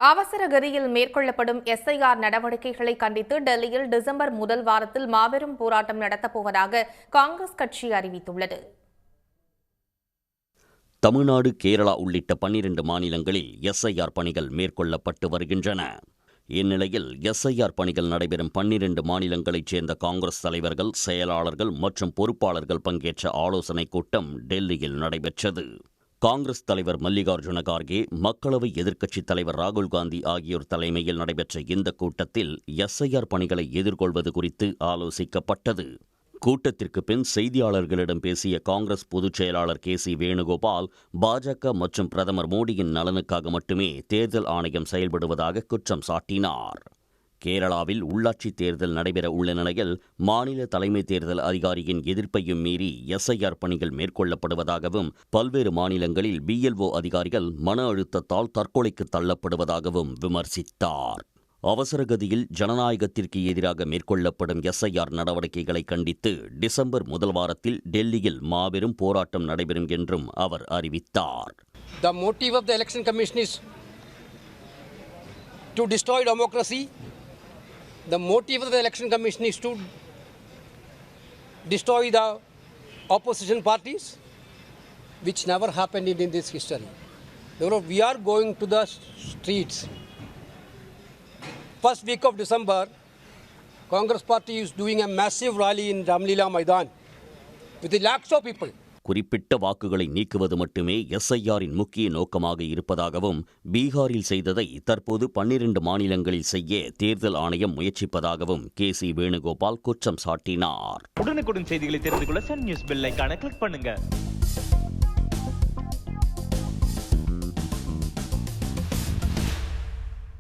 அவசர கதியில் மேற்கொள்ளப்படும் எஸ்ஐஆர் நடவடிக்கைகளை கண்டித்து டெல்லியில் டிசம்பர் முதல் வாரத்தில் மாபெரும் போராட்டம் நடத்தப்போவதாக காங்கிரஸ் கட்சி அறிவித்துள்ளது. தமிழ்நாடு, கேரளா உள்ளிட்ட 12 மாநிலங்களில் எஸ்ஐஆர் பணிகள் மேற்கொள்ளப்பட்டு வருகின்றன. இந்நிலையில் எஸ்ஐஆர் பணிகள் நடைபெறும் 12 மாநிலங்களைச் சேர்ந்த காங்கிரஸ் தலைவர்கள், செயலாளர்கள் மற்றும் பொறுப்பாளர்கள் பங்கேற்ற ஆலோசனைக் கூட்டம் டெல்லியில் நடைபெற்றது. காங்கிரஸ் தலைவர் மல்லிகார்ஜுன கார்கே, மக்களவை எதிர்க்கட்சித் தலைவர் ராகுல் காந்தி ஆகியோர் தலைமையில் நடைபெற்ற இந்த கூட்டத்தில் எஸ்ஐஆர் பணிகளை எதிர்கொள்வது குறித்து ஆலோசிக்கப்பட்டது. கூட்டத்திற்கு பின் செய்தியாளர்களிடம் பேசிய காங்கிரஸ் பொதுச் செயலாளர் KC வேணுகோபால், பாஜக மற்றும் பிரதமர் மோடியின் நலனுக்காக மட்டுமே தேர்தல் ஆணையம் செயல்படுவதாக குற்றம் சாட்டினார். கேரளாவில் உள்ளாட்சி தேர்தல் நடைபெற உள்ள நிலையில் மாநில தலைமை தேர்தல் அதிகாரியின் எதிர்ப்பையும் மீறி எஸ்ஐஆர் பணிகள் மேற்கொள்ளப்படுவதாகவும், பல்வேறு மாநிலங்களில் BLO அதிகாரிகள் மன அழுத்தத்தால் தற்கொலைக்கு தள்ளப்படுவதாகவும் விமர்சித்தார். அவசரகதியில் ஜனநாயகத்திற்கு எதிராக மேற்கொள்ளப்படும் எஸ்ஐஆர் நடவடிக்கைகளை கண்டித்து டிசம்பர் முதல் வாரத்தில் டெல்லியில் மாபெரும் போராட்டம் நடைபெறும் என்றும் அவர் அறிவித்தார். The motive of the election commission is to destroy democracy. The motive of the election commission is to destroy the opposition parties, which never happened in this history. Therefore, we are going to the streets. First week of December, Congress party is doing a massive rally in Ramlila Maidan with lakhs of people. குறிப்பிட்ட வாக்குகளை நீக்குவது மட்டுமே எஸ்ஐஆரின் முக்கிய நோக்கமாக இருப்பதாகவும், பீகாரில் செய்ததை தற்போது 12 மாநிலங்களில் செய்ய தேர்தல் ஆணையம் முயற்சிப்பதாகவும் KC வேணுகோபால் குற்றம் சாட்டினார். உடனுக்குடன் செய்திகளை தெரிந்து கொள்ள சன் நியூஸ் பெல் ஐகானை கிளிக் பண்ணுங்க.